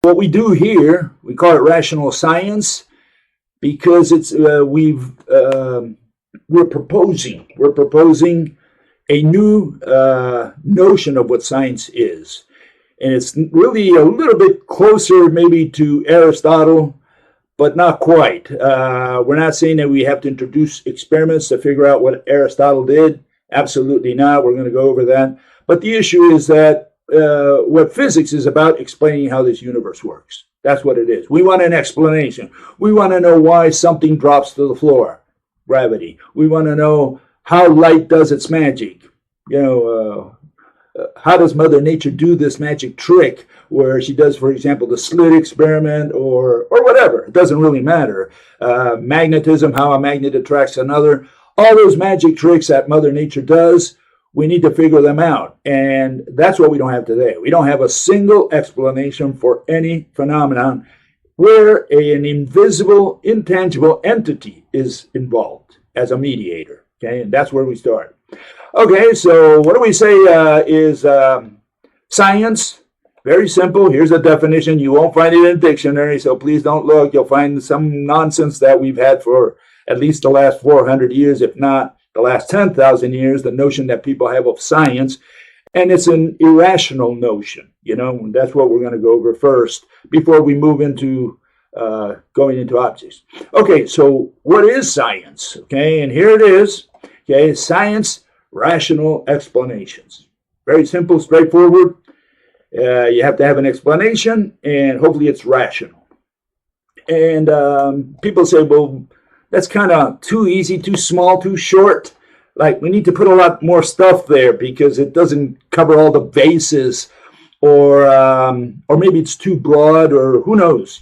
What we do here, we call it rational science because it's we're proposing a new notion of what science is. And it's really a little bit closer maybe to Aristotle, but not quite. We're not saying that we have to introduce experiments to figure out what Aristotle did. Absolutely not. We're going to go over that. But the issue is that what physics is about explaining how this universe works. That's what it is. We want an explanation. We want to know why something drops to the floor, gravity. We want to know how light does its magic. How does Mother Nature do this magic trick where she does, for example, the slit experiment or whatever? It doesn't really matter. Magnetism, how a magnet attracts another. All those magic tricks that Mother Nature does, we need to figure them out. And that's what we don't have today. We don't have a single explanation for any phenomenon where an invisible, intangible entity is involved as a mediator. Okay, and that's where we start. Okay, so what do we say is science? Very simple. Here's a definition. You won't find it in a dictionary, so please don't look. You'll find some nonsense that we've had for at least the last 400 years, if not the last 10,000 years, the notion that people have of science. And it's an irrational notion, and that's what we're going to go over first before we move into going into objects. Okay, so what is science? Okay, and here it is. Okay, science, rational explanations. Very simple, straightforward. You have to have an explanation, and hopefully it's rational. And people say, well, that's kind of too easy, too small, too short. Like, we need to put a lot more stuff there because it doesn't cover all the bases, or maybe it's too broad, or who knows,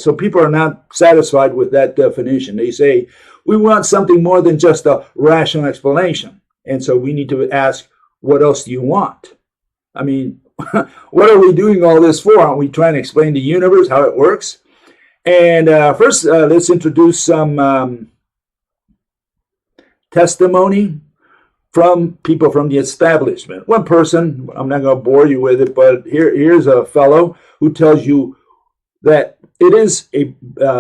So people are not satisfied with that definition. They say, we want something more than just a rational explanation. And so we need to ask, what else do you want? I mean, what are we doing all this for? Aren't we trying to explain the universe, how it works? And first, let's introduce some testimony from people from the establishment. One person, I'm not going to bore you with it, but here's a fellow who tells you that it is a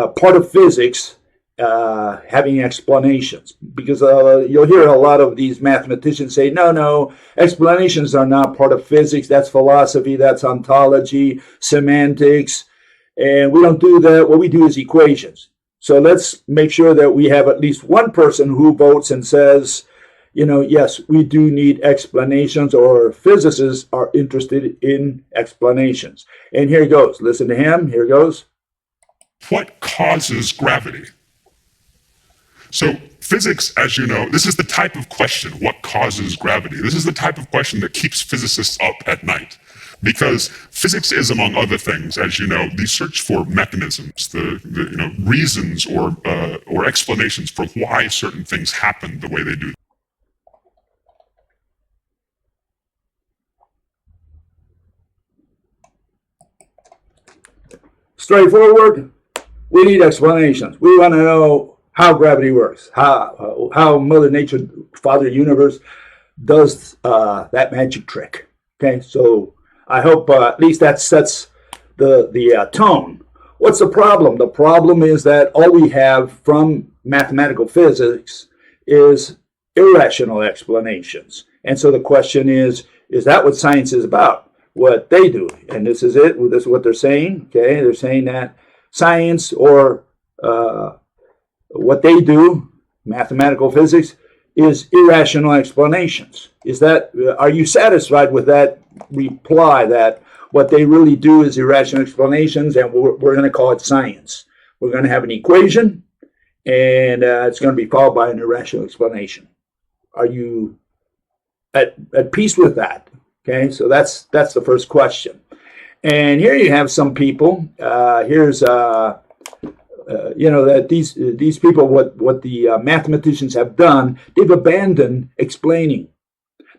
part of physics having explanations, because you'll hear a lot of these mathematicians say, no, explanations are not part of physics. That's philosophy, that's ontology, semantics, and we don't do that. What we do is equations. So let's make sure that we have at least one person who votes and says, yes, we do need explanations, or physicists are interested in explanations. And here he goes. Listen to him. Here goes. What causes gravity? So physics, as you know, this is the type of question, what causes gravity? This is the type of question that keeps physicists up at night. Because physics is, among other things, as you know, the search for mechanisms, the reasons or explanations for why certain things happen the way they do. Straightforward. We need explanations. We want to know how gravity works, how Mother Nature, Father Universe, does that magic trick. Okay, so I hope at least that sets the tone. What's the problem? The problem is that all we have from mathematical physics is irrational explanations. And so the question is that what science is about? What they do. And this is it. This is what they're saying. Okay, they're saying that science, or what they do, mathematical physics, is irrational explanations. Are you satisfied with that reply, that what they really do is irrational explanations, and we're going to call it science? We're going to have an equation, and it's going to be followed by an irrational explanation. Are you at peace with that? Okay, so that's the first question. And here you have some people. Here's that these people, what the mathematicians have done, they've abandoned explaining.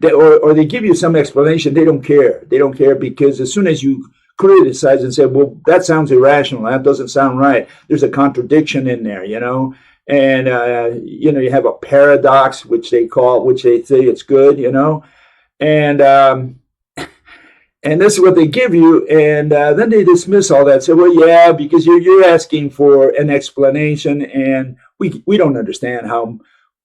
Or they give you some explanation, they don't care. They don't care because as soon as you criticize and say, well, that sounds irrational, that doesn't sound right, there's a contradiction in there, and you have a paradox, which they say it's good, and And this is what they give you, and then they dismiss all that. Say, well, yeah, because you're asking for an explanation, and we don't understand how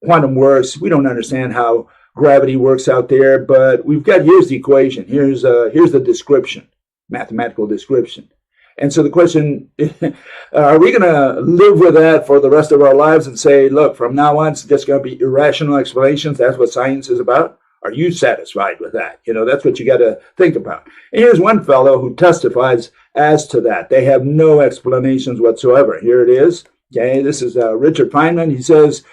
quantum works. We don't understand how gravity works out there, but here's the equation. Here's the description, mathematical description. And so the question, are we going to live with that for the rest of our lives and say, look, from now on, it's just going to be irrational explanations? That's what science is about? Are you satisfied with that? That's what you got to think about. And here's one fellow who testifies as to that. They have no explanations whatsoever. Here it is. Okay, this is Richard Feynman. He says,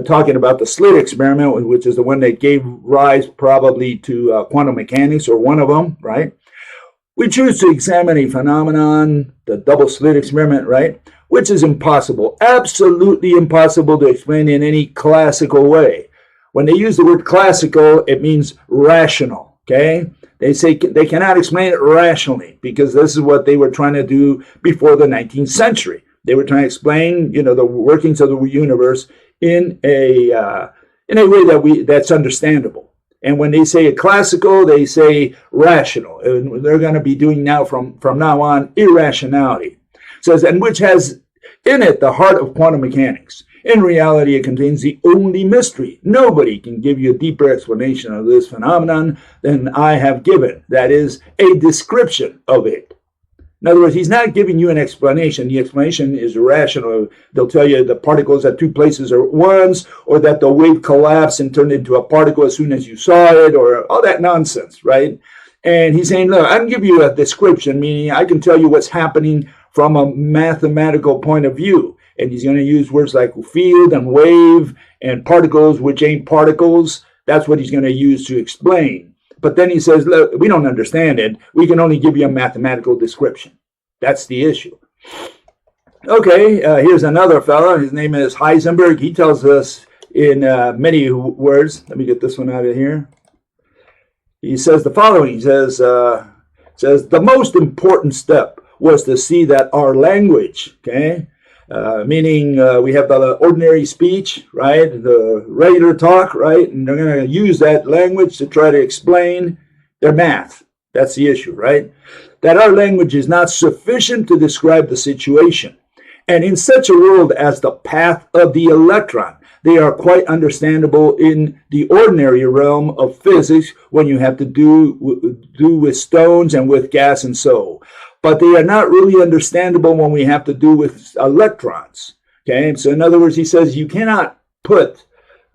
talking about the slit experiment, which is the one that gave rise probably to quantum mechanics, or one of them, right? We choose to examine a phenomenon, the double slit experiment, right? Which is impossible, absolutely impossible to explain in any classical way. When they use the word classical, it means rational, okay? They say they cannot explain it rationally, because this is what they were trying to do before the 19th century. They were trying to explain, the workings of the universe in a way that's understandable. And when they say classical, they say rational. And they're going to be doing now from now on irrationality. It says, and which has in it the heart of quantum mechanics. In reality, it contains the only mystery. Nobody can give you a deeper explanation of this phenomenon than I have given. That is, a description of it. In other words, he's not giving you an explanation. The explanation is rational. They'll tell you the particles at two places are ones, or that the wave collapsed and turned into a particle as soon as you saw it, or all that nonsense, right? And he's saying, look, I can give you a description, meaning I can tell you what's happening from a mathematical point of view. And he's going to use words like field and wave and particles, which ain't particles. That's what he's going to use to explain. But then he says, look, we don't understand it. We can only give you a mathematical description. That's the issue. Okay, here's another fellow. His name is Heisenberg. He tells us in many words. Let me get this one out of here. He says the following. He says, the most important step was to see that our language, okay, meaning we have the ordinary speech, right, the regular talk, right, and they're going to use that language to try to explain their math. That's the issue, right? That our language is not sufficient to describe the situation. And in such a world as the path of the electron, they are quite understandable in the ordinary realm of physics when you have to do with stones and with gas and so. But they are not really understandable when we have to do with electrons. Okay, so in other words, he says you cannot put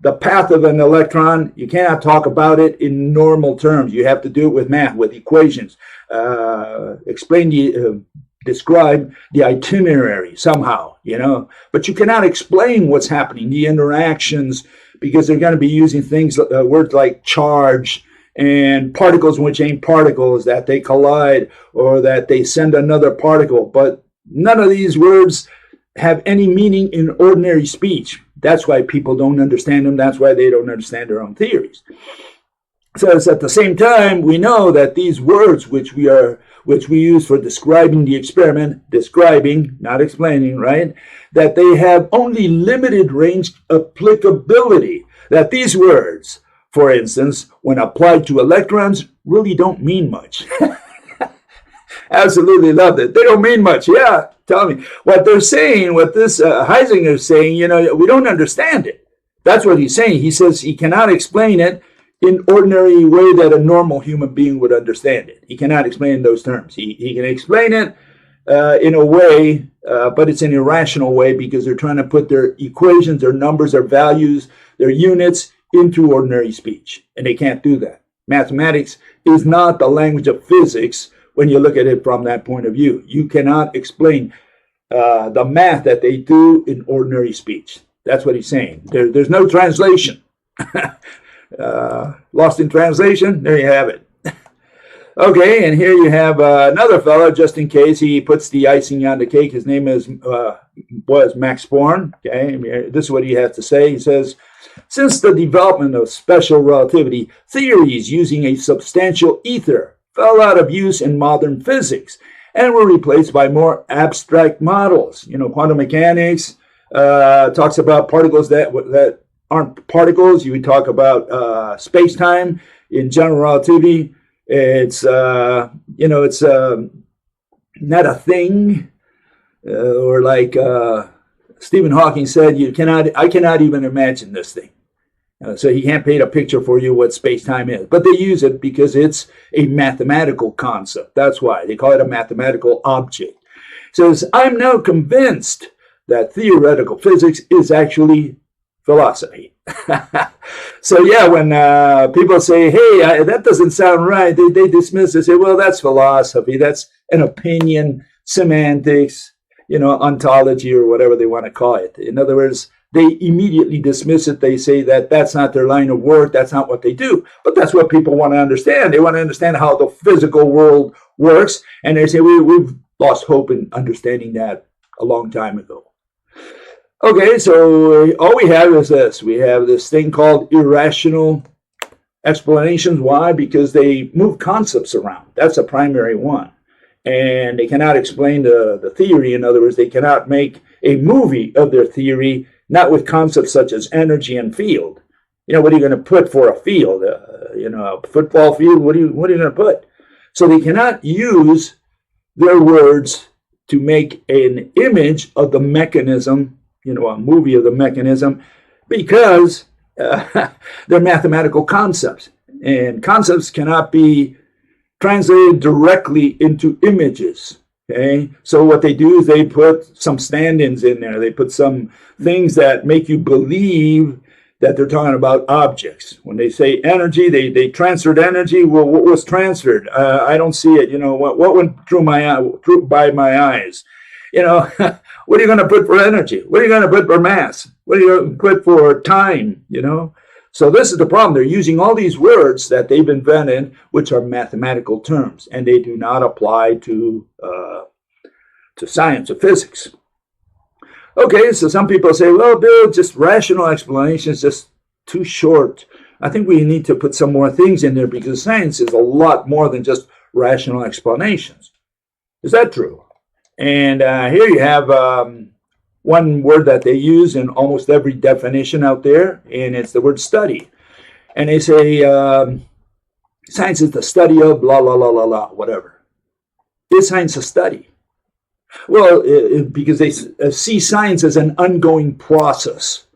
the path of an electron, you cannot talk about it in normal terms. You have to do it with math, with equations. Describe the itinerary somehow, But you cannot explain what's happening, the interactions, because they're going to be using things, words like charge, and particles which ain't particles, that they collide or that they send another particle. But none of these words have any meaning in ordinary speech. That's why people don't understand them. That's why they don't understand their own theories. So at the same time, we know that these words which we use for describing the experiment, describing, not explaining, right? That they have only limited range applicability. That these words, for instance, when applied to electrons, really don't mean much. Absolutely loved it. They don't mean much. Yeah, tell me. What they're saying, what this Heisinger is saying, we don't understand it. That's what he's saying. He says he cannot explain it in ordinary way that a normal human being would understand it. He cannot explain in those terms. He can explain it in a way, but it's an irrational way because they're trying to put their equations, their numbers, their values, their units into ordinary speech, and they can't do that. Mathematics is not the language of physics when you look at it from that point of view. You cannot explain the math that they do in ordinary speech. That's what he's saying. There's no translation. Lost in translation? There you have it. Okay, and here you have another fellow, just in case he puts the icing on the cake. His name was Max Born. Okay, this is what he has to say. He says, since the development of special relativity, theories using a substantial ether fell out of use in modern physics and were replaced by more abstract models. Quantum mechanics talks about particles that aren't particles. You would talk about space-time in general relativity. It's it's not a thing, or like Stephen Hawking said, I cannot even imagine this thing. So he can't paint a picture for you what space-time is. But they use it because it's a mathematical concept. That's why they call it a mathematical object. It says, I'm now convinced that theoretical physics is actually philosophy. So yeah, when people say, hey, that doesn't sound right, they dismiss it, say, well, that's philosophy. That's an opinion, semantics, ontology, or whatever they want to call it. In other words, they immediately dismiss it. They say that that's not their line of work. That's not what they do. But that's what people want to understand. They want to understand how the physical world works. And they say, we've lost hope in understanding that a long time ago. Okay, so all we have is this. We have this thing called irrational explanations. Why? Because they move concepts around. That's a primary one. And they cannot explain the theory. In other words, they cannot make a movie of their theory, not with concepts such as energy and field. What are you going to put for a field? A football field? What are you going to put? So they cannot use their words to make an image of the mechanism, a movie of the mechanism, because they're mathematical concepts. And concepts cannot be translated directly into images. Okay, so what they do is they put some stand-ins in there. They put some things that make you believe that they're talking about objects. When they say energy, they transferred energy. Well, what was transferred? I don't see it. What went through by my eyes? What are you going to put for energy? What are you going to put for mass? What are you going to put for time? So this is the problem. They're using all these words that they've invented, which are mathematical terms, and they do not apply to science or physics. Okay, so some people say, well, Bill, just rational explanation is just too short. I think we need to put some more things in there because science is a lot more than just rational explanations. Is that true? And here you have one word that they use in almost every definition out there, and it's the word study. And they say science is the study of blah, blah, blah, blah, blah, whatever. Is science a study? Well, because they see science as an ongoing process,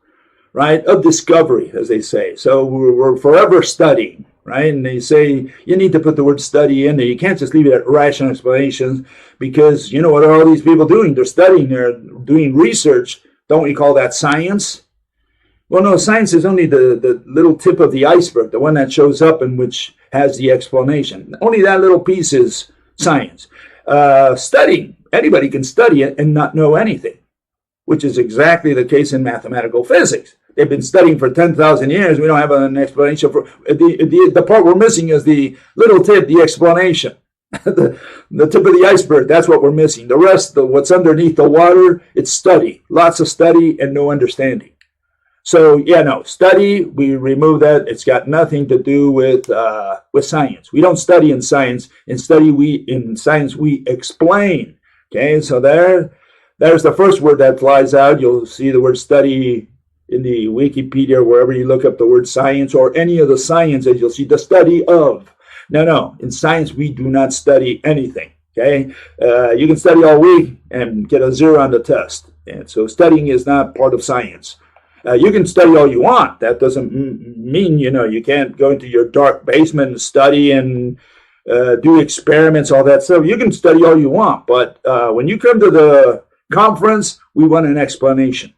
right, of discovery, as they say. So we're forever studying, right? And they say you need to put the word study in there. You can't just leave it at rational explanations because, what are all these people doing? They're studying, they're doing research. Don't we call that science? Well, no, science is only the little tip of the iceberg, the one that shows up and which has the explanation. Only that little piece is science. Studying. Anybody can study it and not know anything, which is exactly the case in mathematical physics. They've been studying for 10,000 years. We don't have an explanation for the part we're missing is the little tip, the explanation, the tip of the iceberg. That's what we're missing. The rest, what's underneath the water, it's study, lots of study and no understanding. So study. We remove that. It's got nothing to do with science. We don't study in science. In science we explain. Okay, so there's the first word that flies out. You'll see the word study in the Wikipedia, wherever you look up the word science or any of the sciences, you'll see the study of. No. In science, we do not study anything. Okay, you can study all week and get a 0 on the test. And so studying is not part of science. You can study all you want. That doesn't mean, you can't go into your dark basement and study and do experiments, all that stuff. You can study all you want, but when you come to the conference, we want an explanation.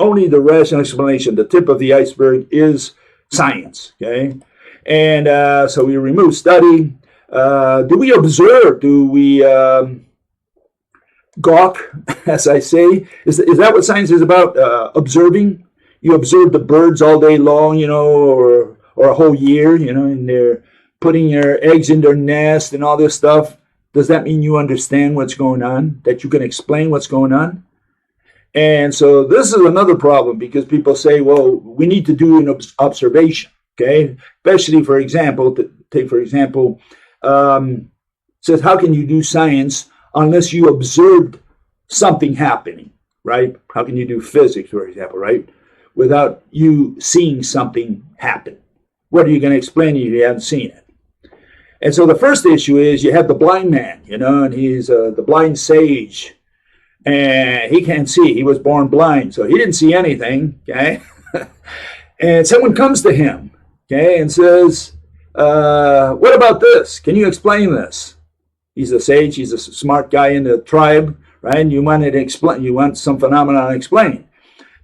Only the rational explanation, the tip of the iceberg, is science. Okay, and so we remove study. Do we observe? Do we gawk, as I say? Is that what science is about? Observing. You observe the birds all day long, or a whole year, and they're putting their eggs in their nest and all this stuff. Does that mean you understand what's going on? That you can explain what's going on? And so this is another problem because people say, well, we need to do an observation, okay? Especially, for example, says, how can you do science unless you observed something happening, right? How can you do physics, for example, right? Without you seeing something happen. What are you going to explain if you haven't seen it? And so the first issue is you have the blind man, and he's the blind sage, and he can't see. He was born blind, so he didn't see anything, okay? And someone comes to him, okay, and says, what about this? Can you explain this? He's a sage. He's a smart guy in the tribe, right? And you want some phenomenon explained.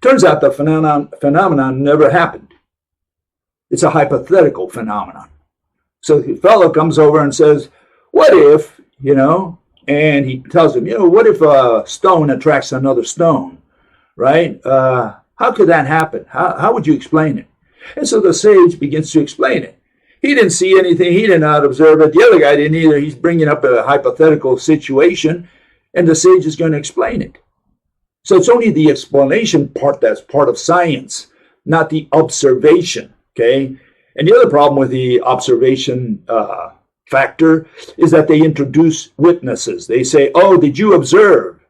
Turns out the phenomenon never happened. It's a hypothetical phenomenon. So the fellow comes over and says, what if, and he tells him, what if a stone attracts another stone, right? How could that happen? How would you explain it? And so the sage begins to explain it. He didn't see anything. He did not observe it. The other guy didn't either. He's bringing up a hypothetical situation, and the sage is going to explain it. So it's only the explanation part that's part of science, not the observation, okay? And the other problem with the observation factor is that they introduce witnesses. They say, oh, did you observe?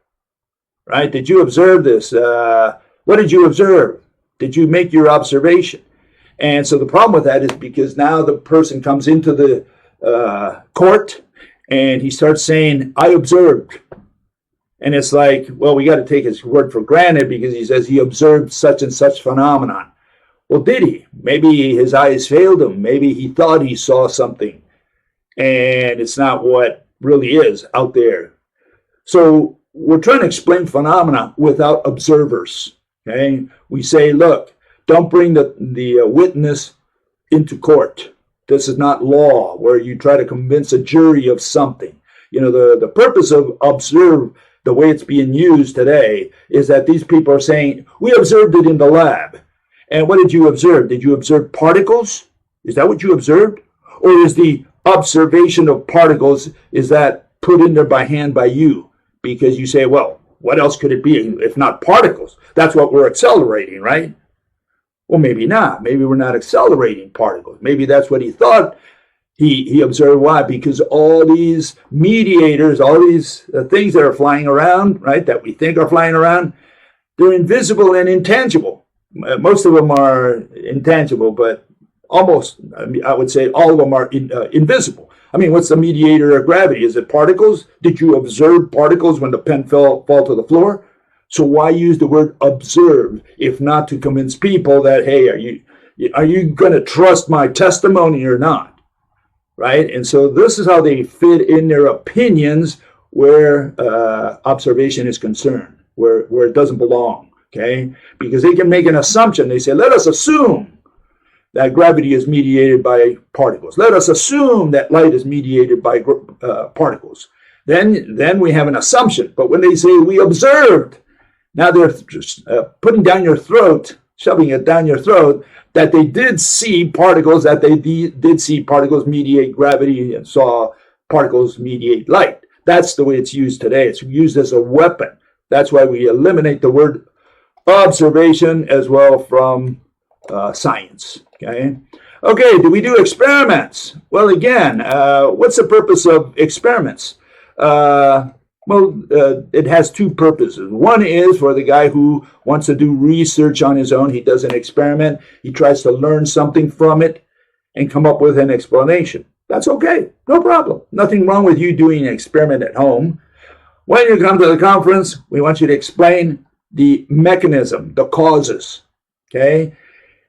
Right? Did you observe this? What did you observe? Did you make your observation? And so the problem with that is because now the person comes into the court and he starts saying, I observed. And it's like, well, we got to take his word for granted because he says he observed such and such phenomenon. Well, did he? Maybe his eyes failed him. Maybe he thought he saw something. And it's not what really is out there. So we're trying to explain phenomena without observers. Okay? We say, look, don't bring the witness into court. This is not law where you try to convince a jury of something. The purpose of observe, the way it's being used today, is that these people are saying, we observed it in the lab. And what did you observe? Did you observe particles? Is that what you observed? Or is the observation of particles, is that put in there by hand by you? Because you say, well, what else could it be if not particles? That's what we're accelerating, right? Well, maybe not. Maybe we're not accelerating particles. Maybe that's what he thought he observed. Why? Because all these mediators, all these things that are flying around, right, that we think are flying around, they're invisible and intangible. Most of them are intangible, but almost, I would say all of them are invisible. I mean, what's the mediator of gravity? Is it particles? Did you observe particles when the pen fall to the floor? So why use the word observe if not to convince people that, hey, are you going to trust my testimony or not? Right? And so this is how they fit in their opinions where observation is concerned, where it doesn't belong. Okay? Because they can make an assumption. They say, let us assume that gravity is mediated by particles. Let us assume that light is mediated by particles. Then we have an assumption. But when they say we observed, now they're putting down your throat, shoving it down your throat, that they did see particles, that they did see particles mediate gravity and saw particles mediate light. That's the way it's used today. It's used as a weapon. That's why we eliminate the word observation as well from science. Okay, do we do experiments? Well, again, what's the purpose of experiments? It has two purposes. One is for the guy who wants to do research on his own. He does an experiment. He tries to learn something from it and come up with an explanation. That's okay. No problem. Nothing wrong with you doing an experiment at home. When you come to the conference, we want you to explain the mechanism, the causes. Okay?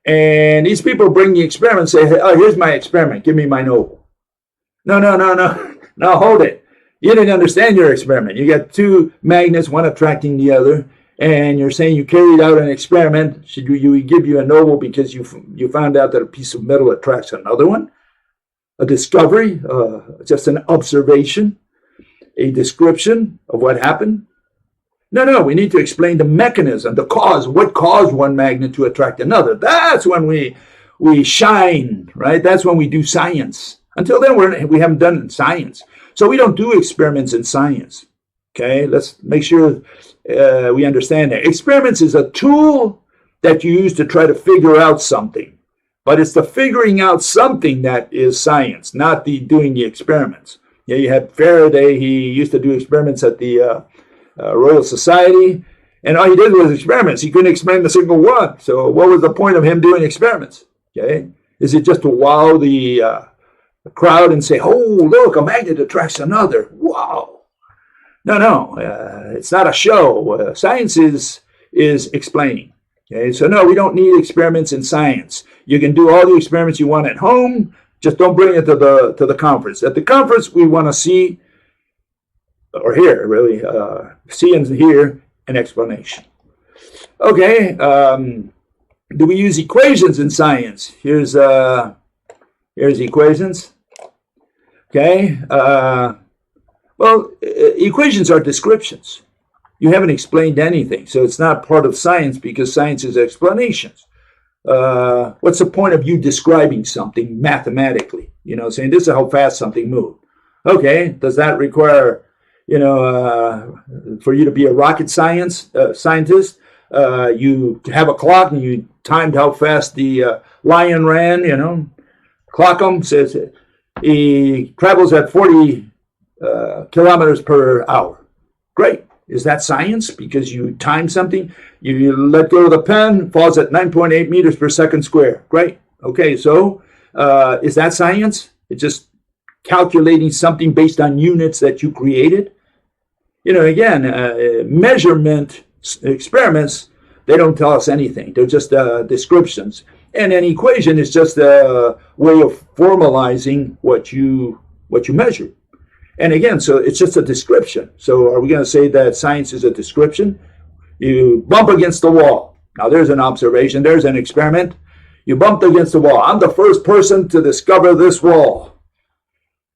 And these people bring the experiment and say, hey, oh, here's my experiment. Give me my Nobel. No. No, hold it. You didn't understand your experiment. You got two magnets, one attracting the other, and you're saying you carried out an experiment. Should we give you a Nobel because you found out that a piece of metal attracts another one? A discovery, just an observation, a description of what happened? No, we need to explain the mechanism, the cause, what caused one magnet to attract another. That's when we shine, right? That's when we do science. Until then, we haven't done science. So we don't do experiments in science. Okay, let's make sure we understand that. Experiments is a tool that you use to try to figure out something. But it's the figuring out something that is science, not the doing the experiments. Yeah, you had Faraday. He used to do experiments at the Royal Society, and all he did was experiments. He couldn't explain a single one. So what was the point of him doing experiments? Okay, is it just to wow the crowd and say, oh, look, a magnet attracts another. Wow. No, it's not a show. Science is explaining. Okay, so no, we don't need experiments in science. You can do all the experiments you want at home. Just don't bring it to the conference. At the conference, we want to see, or hear, really, see and hear an explanation. Okay, do we use equations in science? Here's equations. Okay, well, equations are descriptions. You haven't explained anything, so it's not part of science because science is explanations. What's the point of you describing something mathematically? Saying this is how fast something moved. Okay, does that require, for you to be a rocket scientist? You have a clock and you timed how fast the lion ran. Clock him, says he travels at 40 kilometers per hour. Great. Is that science? Because you time something, you let go of the pen, falls at 9.8 meters per second square. Great. Okay, so is that science? It's just calculating something based on units that you created. Again, measurement experiments, they don't tell us anything. They're just descriptions. And an equation is just a way of formalizing what you measure. And again, so it's just a description. So are we going to say that science is a description? You bump against the wall. Now there's an observation. There's an experiment. You bumped against the wall. I'm the first person to discover this wall.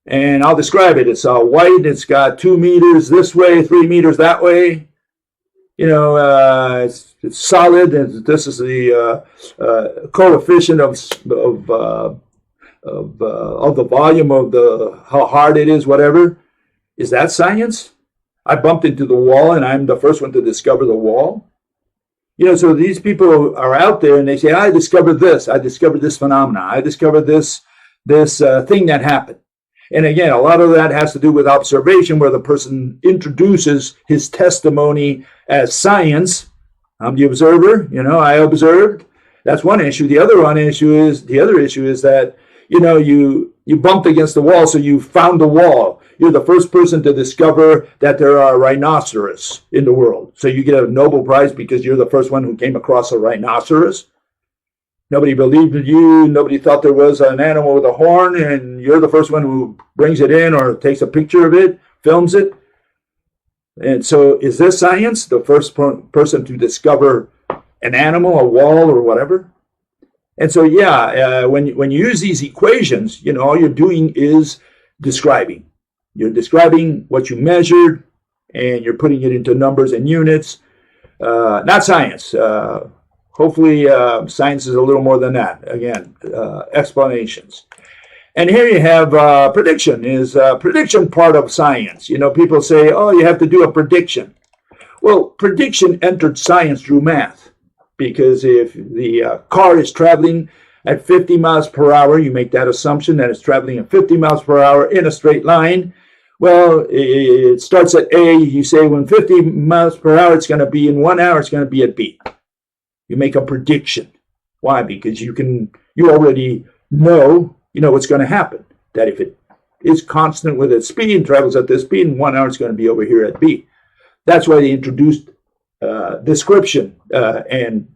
And I'll describe it. It's white. It's got 2 meters this way, 3 meters that way. It's solid. And this is the coefficient of the volume of how hard it is, whatever. Is that science? I bumped into the wall and I'm the first one to discover the wall. So these people are out there and they say, I discovered this. I discovered this phenomenon. I discovered this thing that happened. And again, a lot of that has to do with observation, where the person introduces his testimony as science. I'm the observer. I observed. That's one issue. The other issue is that you bumped against the wall, so you found the wall. You're the first person to discover that there are rhinoceros in the world. So you get a Nobel Prize because you're the first one who came across a rhinoceros. Nobody believed in you. Nobody thought there was an animal with a horn, and you're the first one who brings it in or takes a picture of it, films it. And so is this science? The first person to discover an animal, a wall, or whatever? And so, when you use these equations, all you're doing is describing. You're describing what you measured, and you're putting it into numbers and units. Not science. Hopefully, science is a little more than that. Again, explanations. And here you have prediction. Is prediction part of science? People say, oh, you have to do a prediction. Well, prediction entered science through math. Because if the car is traveling at 50 miles per hour, you make that assumption that it's traveling at 50 miles per hour in a straight line. Well, it starts at A. You say when 50 miles per hour, it's going to be in 1 hour, it's going to be at B. You make a prediction. Why? Because you already know, what's going to happen. That if it is constant with its speed and travels at this speed, in 1 hour, it's going to be over here at B. That's why they introduced description and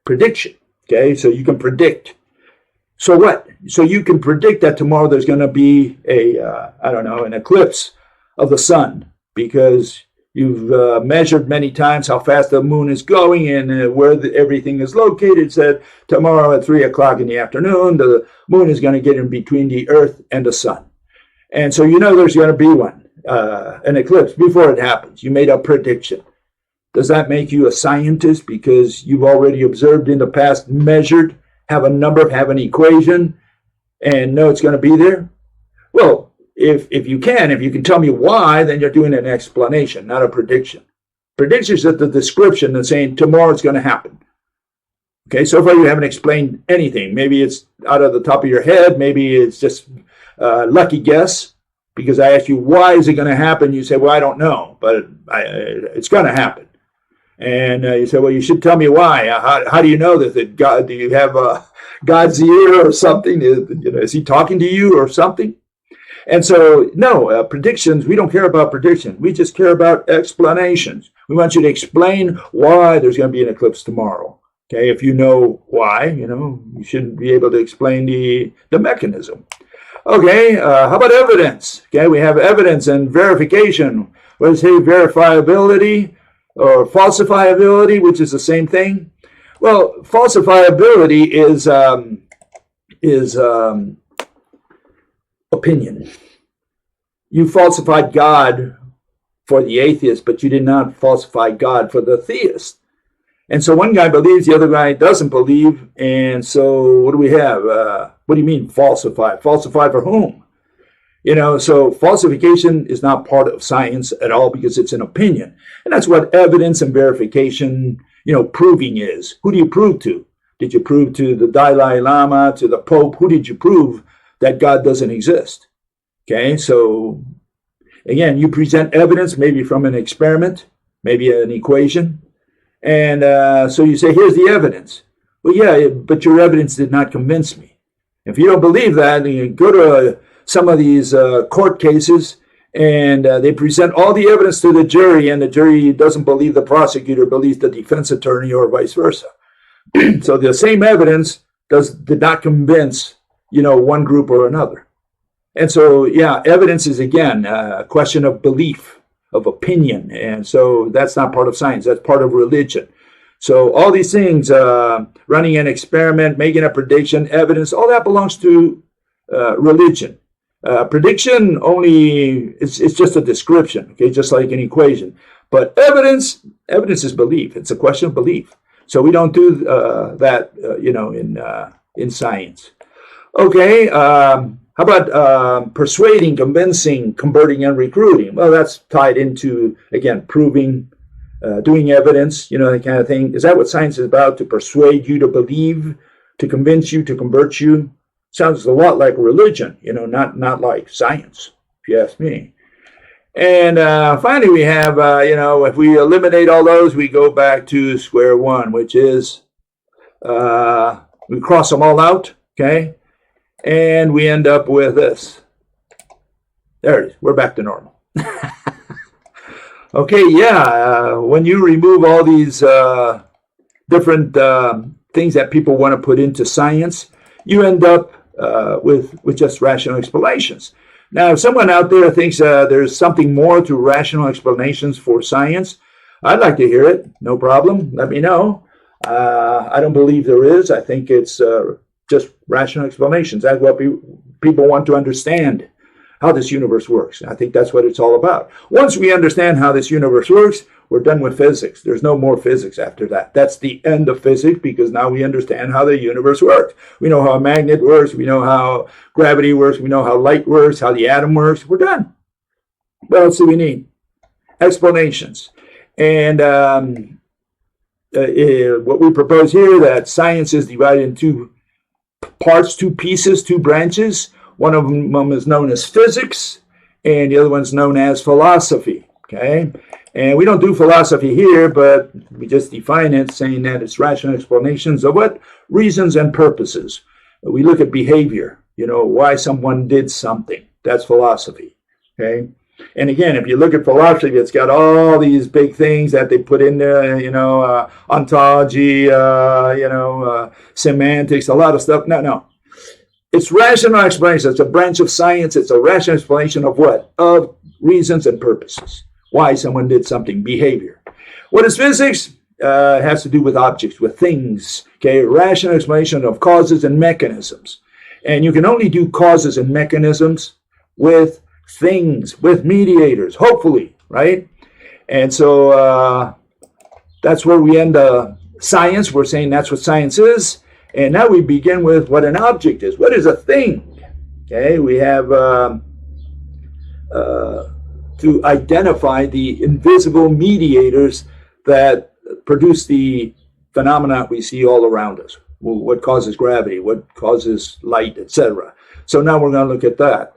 prediction. Okay, so you can predict. So what? So you can predict that tomorrow there's going to be an eclipse of the sun because you've measured many times how fast the moon is going and where everything is located. It said tomorrow at 3 o'clock in the afternoon, the moon is going to get in between the earth and the sun. And so there's going to be one. An eclipse before it happens. You made a prediction. Does that make you a scientist because you've already observed in the past, measured, have a number, have an equation, and know it's going to be there? Well, if you can tell me why, then you're doing an explanation, not a prediction. Prediction is the description and saying tomorrow it's going to happen. Okay, so far you haven't explained anything. Maybe it's out of the top of your head. Maybe it's just lucky guess. Because I ask you, why is it going to happen? You say, well, I don't know, but it's going to happen. And you say, well, you should tell me why. How do you know that God? Do you have God's ear or something? Is he talking to you or something? And so, no, predictions, we don't care about predictions. We just care about explanations. We want you to explain why there's going to be an eclipse tomorrow. Okay, if you know why, you should be able to explain the mechanism. Okay, how about evidence? Okay, we have evidence and verification. What does it say? Verifiability or falsifiability, which is the same thing. Well, falsifiability is opinion. You falsified God for the atheist, but you did not falsify God for the theist. And so one guy believes, the other guy doesn't believe. And so what do we have? What do you mean falsify? Falsify for whom? So falsification is not part of science at all because it's an opinion. And that's what evidence and verification, proving is. Who do you prove to? Did you prove to the Dalai Lama, to the Pope? Who did you prove that God doesn't exist? Okay, so again, you present evidence maybe from an experiment, maybe an equation. And so you say, here's the evidence. Well, yeah, but your evidence did not convince me. If you don't believe that, you go to some of these court cases and they present all the evidence to the jury, and the jury doesn't believe the prosecutor, believes the defense attorney, or vice versa. So the same evidence did not convince, one group or another. And so, yeah, evidence is, again, a question of belief, of opinion. And so that's not part of science. That's part of religion. So all these things, running an experiment, making a prediction, evidence, all that belongs to religion. Prediction only, it's just a description, okay, just like an equation. But evidence is belief. It's a question of belief. So we don't do that, in science. Okay, how about persuading, convincing, converting, and recruiting? Well, that's tied into, again, proving, doing evidence, that kind of thing. Is that what science is about? To persuade you to believe, to convince you, to convert you? Sounds a lot like religion, not like science, if you ask me. And finally, we have, if we eliminate all those, we go back to square one, which is we cross them all out, okay? And we end up with this. There it is. We're back to normal. Okay, yeah. When you remove all these different things that people want to put into science, you end up with just rational explanations. Now, if someone out there thinks there's something more to rational explanations for science, I'd like to hear it. No problem. Let me know. I don't believe there is. I think it's just rational explanations. That's what people want to understand, how this universe works. I think that's what it's all about. Once we understand how this universe works, we're done with physics. There's no more physics after that. That's the end of physics, because now we understand how the universe works. We know how a magnet works. We know how gravity works. We know how light works, how the atom works. We're done. What else do we need? Explanations. And what we propose here, that science is divided into two parts, two pieces, two branches. One of them is known as physics, and the other one's known as philosophy. Okay? And we don't do philosophy here, but we just define it, saying that it's rational explanations of what? Reasons and purposes. We look at behavior, why someone did something. That's philosophy. Okay? And again, if you look at philosophy, it's got all these big things that they put in there, ontology, semantics, a lot of stuff. No. It's rational explanation. It's a branch of science. It's a rational explanation of what? Of reasons and purposes. Why someone did something, behavior. What is physics? It has to do with objects, with things. Okay, rational explanation of causes and mechanisms. And you can only do causes and mechanisms with things, with mediators, hopefully, right? And so that's where we end science. We're saying that's what science is. And now we begin with what an object is. What is a thing? Okay, we have to identify the invisible mediators that produce the phenomena we see all around us. What causes gravity, what causes light, etc. So now we're going to look at that.